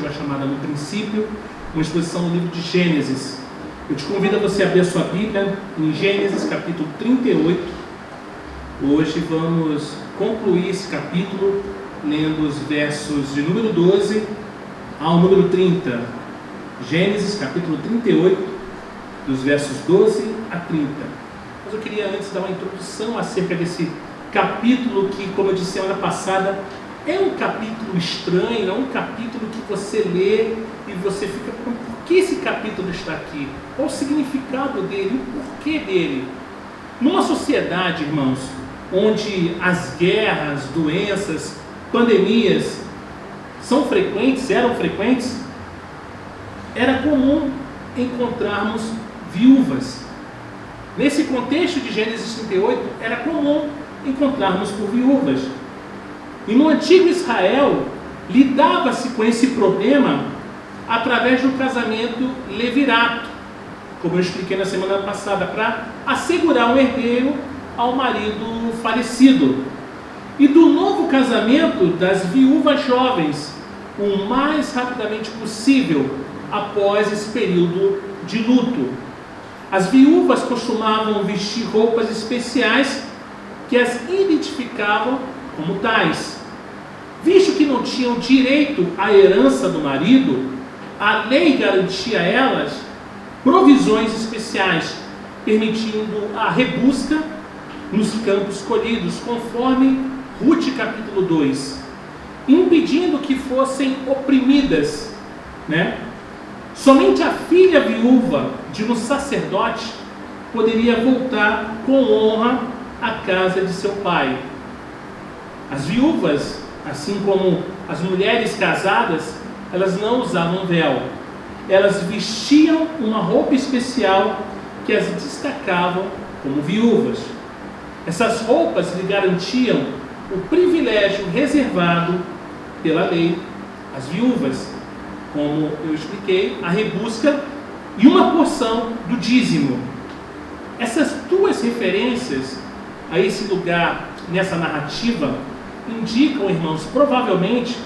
agora chamada No Princípio, uma exposição no livro de Gênesis. Eu te convido a você abrir a sua Bíblia em Gênesis capítulo 38. Hoje vamos concluir esse capítulo lendo os versos de número 12 ao número 30. Gênesis capítulo 38, dos versos 12 a 30. Mas eu queria antes dar uma introdução acerca desse capítulo que, como eu disse semana passada, é um capítulo estranho, é um capítulo que você lê e você fica, por que esse capítulo está aqui? Qual o significado dele? O porquê dele? Numa sociedade, irmãos, onde as guerras, doenças, pandemias eram frequentes, era comum encontrarmos viúvas. Nesse contexto de Gênesis 38, era comum encontrarmos por viúvas. E no antigo Israel, lidava-se com esse problema através do casamento levirato, como eu expliquei na semana passada, para assegurar um herdeiro ao marido falecido. E do novo casamento das viúvas jovens, o mais rapidamente possível após esse período de luto. As viúvas costumavam vestir roupas especiais que as identificavam como tais. Visto que não tinham direito à herança do marido, a lei garantia a elas provisões especiais, permitindo a rebusca nos campos colhidos, conforme Ruth capítulo 2, impedindo que fossem oprimidas, Somente a filha viúva de um sacerdote poderia voltar com honra à casa de seu pai. As viúvas, assim como as mulheres casadas, elas não usavam véu. Elas vestiam uma roupa especial que as destacavam como viúvas. Essas roupas lhe garantiam o privilégio reservado pela lei às viúvas, como eu expliquei, a rebusca e uma porção do dízimo. Essas duas referências a esse lugar nessa narrativa indicam, irmãos, provavelmente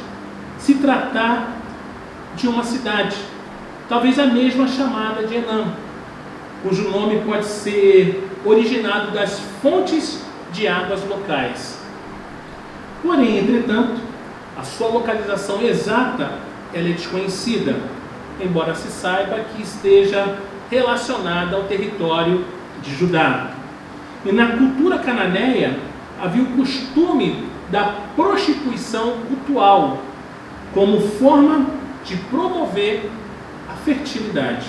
se tratar de uma cidade, talvez a mesma chamada de Enã, cujo nome pode ser originado das fontes de águas locais. Porém, entretanto, a sua localização exata ela é desconhecida, embora se saiba que esteja relacionada ao território de Judá. E na cultura cananeia havia o costume da prostituição cultual como forma de promover a fertilidade.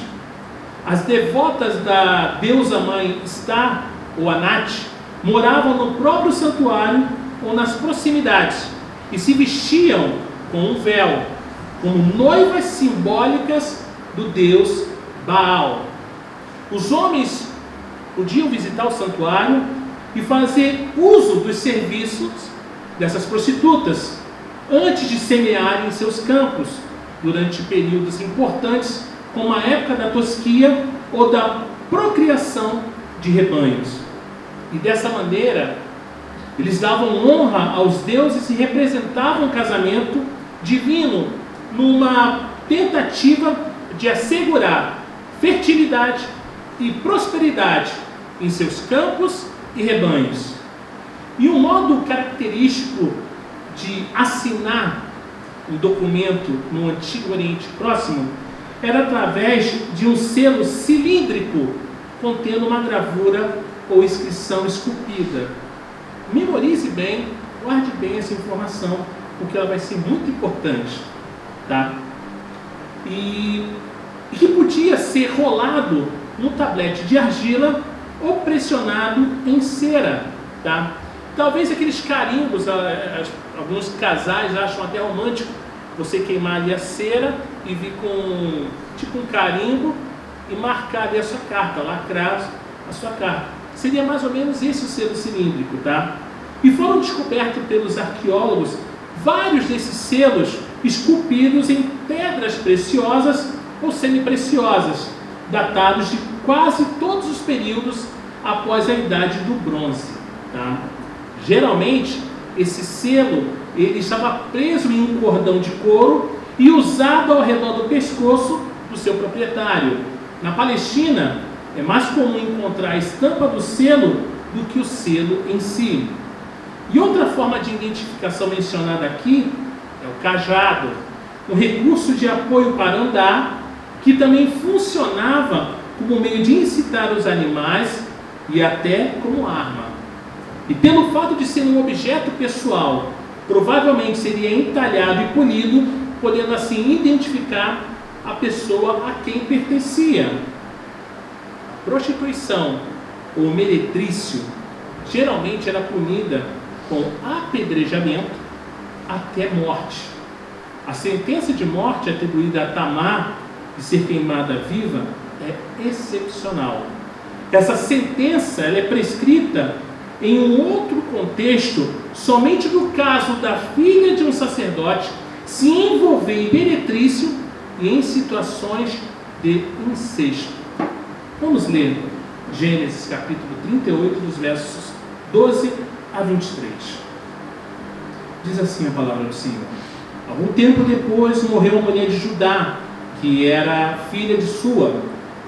As devotas da deusa mãe Star, ou Anat, moravam no próprio santuário ou nas proximidades e se vestiam com um véu, como noivas simbólicas do deus Baal. Os homens podiam visitar o santuário e fazer uso dos serviços dessas prostitutas antes de semearem seus campos durante períodos importantes, como a época da tosquia ou da procriação de rebanhos. E dessa maneira, eles davam honra aos deuses e representavam o casamento divino numa tentativa de assegurar fertilidade e prosperidade em seus campos e rebanhos. E um modo característico de assinar um documento no Antigo Oriente Próximo era através de um selo cilíndrico contendo uma gravura ou inscrição esculpida. Memorize bem, guarde bem essa informação, porque ela vai ser muito importante. E que podia ser rolado no tablete de argila ou pressionado em cera. Talvez aqueles carimbos, alguns casais acham até romântico você queimar ali a cera e vir com tipo um carimbo e marcar ali a sua carta, lacrar a sua carta. Seria mais ou menos esse o selo cilíndrico. E foram descobertos pelos arqueólogos vários desses selos esculpidos em pedras preciosas ou semipreciosas, datados de quase todos os períodos após a Idade do Bronze. Geralmente, esse selo ele estava preso em um cordão de couro e usado ao redor do pescoço do seu proprietário. Na Palestina, é mais comum encontrar a estampa do selo do que o selo em si. E outra forma de identificação mencionada aqui é o cajado, um recurso de apoio para andar, que também funcionava como meio de incitar os animais e até como arma. E pelo fato de ser um objeto pessoal, provavelmente seria entalhado e polido, podendo assim identificar a pessoa a quem pertencia. A prostituição ou meretrício geralmente era punida com apedrejamento até morte. A sentença de morte atribuída a Tamar de ser queimada viva é excepcional. Essa sentença ela é prescrita em um outro contexto, somente no caso da filha de um sacerdote se envolver em meretrício e em situações de incesto. Vamos ler Gênesis capítulo 38, dos versos 12 a 23. Diz assim a palavra do Senhor: Algum tempo depois morreu a mulher de Judá, que era filha de Sua.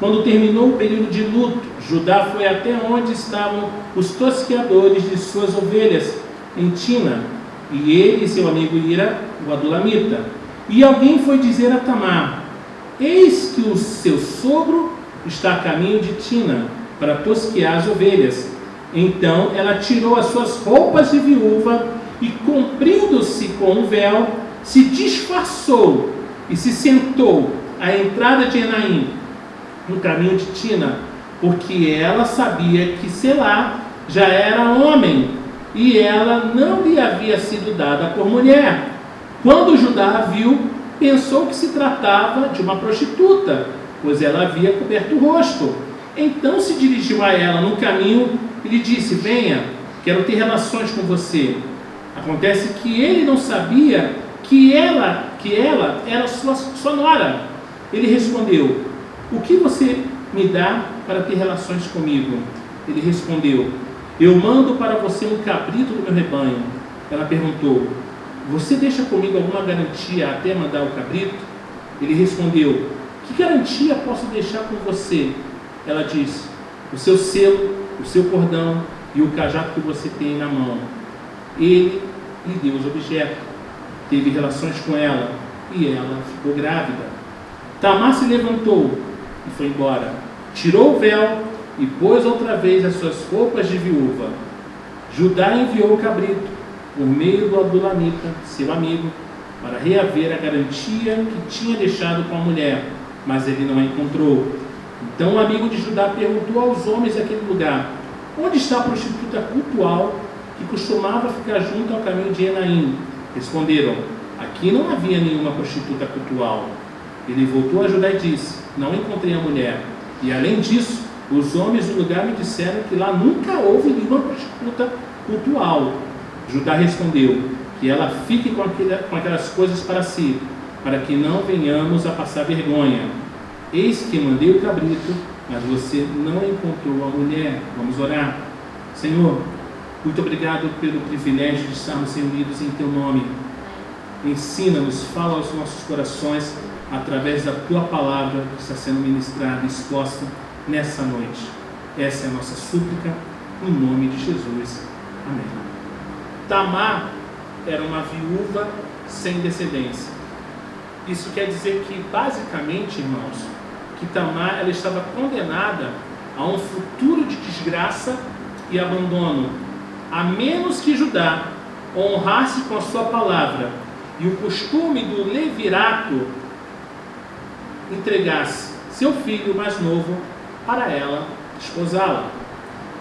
Quando terminou o período de luto, Judá foi até onde estavam os tosqueadores de suas ovelhas, em Tina, e ele e seu amigo Ira, o adulamita. E alguém foi dizer a Tamar: Eis que o seu sogro está a caminho de Tina, para tosquear as ovelhas. Então ela tirou as suas roupas de viúva e, cobrindo-se com um véu, se disfarçou e se sentou à entrada de Enaim, no caminho de Tina, porque ela sabia que Selá já era homem e ela não lhe havia sido dada por mulher. Quando Judá a viu, pensou que se tratava de uma prostituta, pois ela havia coberto o rosto. Então se dirigiu a ela no caminho e lhe disse: Venha, quero ter relações com você. Acontece que ele não sabia que ela era sua nora. Ele respondeu: O que você me dá para ter relações comigo? Ele respondeu: Eu mando para você um cabrito do meu rebanho. Ela perguntou: Você deixa comigo alguma garantia até mandar o cabrito? Ele respondeu: Que garantia posso deixar com você? Ela disse: O seu selo, o seu cordão e o cajado que você tem na mão. Ele lhe deu os objetos, teve relações com ela e ela ficou grávida. Tamar se levantou e foi embora, tirou o véu e pôs outra vez as suas roupas de viúva. Judá enviou o cabrito por meio do adulamita, seu amigo, para reaver a garantia que tinha deixado com a mulher, mas ele não a encontrou. Então o amigo de Judá perguntou aos homens daquele lugar: Onde está a prostituta cultual que costumava ficar junto ao caminho de Enaim? Responderam: Aqui não havia nenhuma prostituta cultual. Ele voltou a Judá e disse: Não encontrei a mulher. E além disso, os homens do lugar me disseram que lá nunca houve nenhuma prostituta cultual. Judá respondeu: Que ela fique com aquelas coisas para si, para que não venhamos a passar vergonha. Eis que mandei o cabrito, mas você não encontrou a mulher. Vamos orar. Senhor, muito obrigado pelo privilégio de estarmos reunidos em Teu nome. Ensina-nos, fala aos nossos corações através da Tua palavra que está sendo ministrada e exposta nessa noite. Essa é a nossa súplica, em nome de Jesus. Amém. Tamar era uma viúva sem descendência. Isso quer dizer que, basicamente, irmãos, que Tamar ela estava condenada a um futuro de desgraça e abandono, a menos que Judá honrasse com a sua palavra e o costume do levirato entregasse seu filho mais novo para ela esposá-la.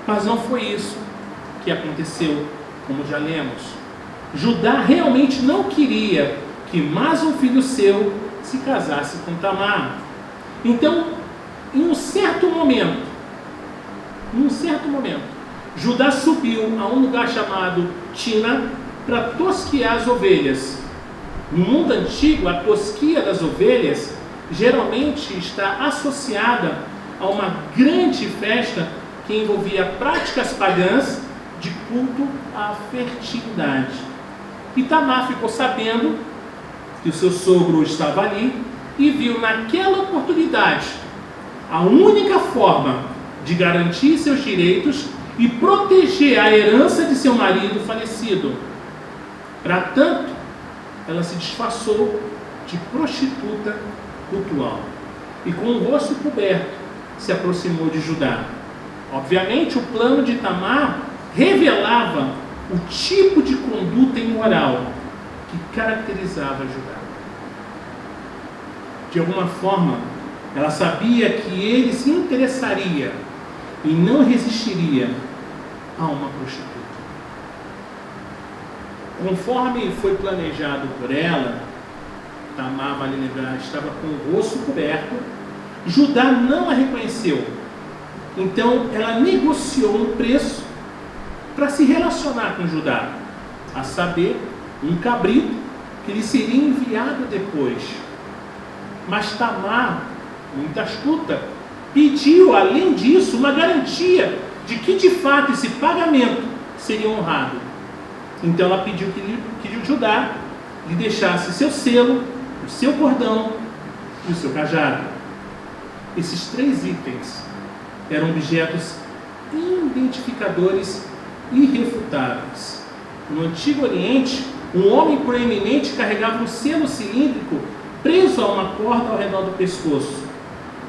Mas não foi isso que aconteceu, como já lemos. Judá realmente não queria que mais um filho seu se casasse com Tamar. Então, em um certo momento, Judá subiu a um lugar chamado Tina para tosquiar as ovelhas. No mundo antigo, a tosquia das ovelhas geralmente está associada a uma grande festa que envolvia práticas pagãs de culto à fertilidade. E Tamar ficou sabendo que o seu sogro estava ali e viu naquela oportunidade a única forma de garantir seus direitos e proteger a herança de seu marido falecido. Para tanto, ela se disfarçou de prostituta cultual e, com o rosto coberto, se aproximou de Judá. Obviamente, o plano de Tamar revelava o tipo de conduta imoral que caracterizava Judá. De alguma forma, ela sabia que ele se interessaria e não resistiria a uma prostituta. Conforme foi planejado por ela, Tamar, vale lembrar, estava com o rosto coberto. Judá não a reconheceu. Então ela negociou um preço para se relacionar com Judá, a saber, um cabrito que lhe seria enviado depois. Mas Tamar, muito astuta, pediu, além disso, uma garantia de que de fato esse pagamento seria honrado. Então ela pediu que Judá lhe deixasse seu selo, o seu cordão e o seu cajado. Esses 3 itens eram objetos identificadores irrefutáveis. No Antigo Oriente, um homem proeminente carregava um selo cilíndrico preso a uma corda ao redor do pescoço.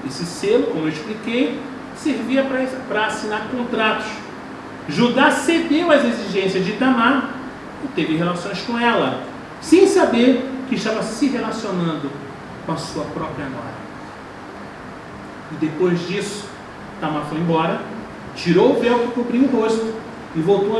Esse selo, como eu expliquei, servia para assinar contratos. Judá cedeu às exigências de Tamar e teve relações com ela, sem saber que estava se relacionando com a sua própria nora. E depois disso, Tamar foi embora, tirou o véu que cobria o rosto e voltou a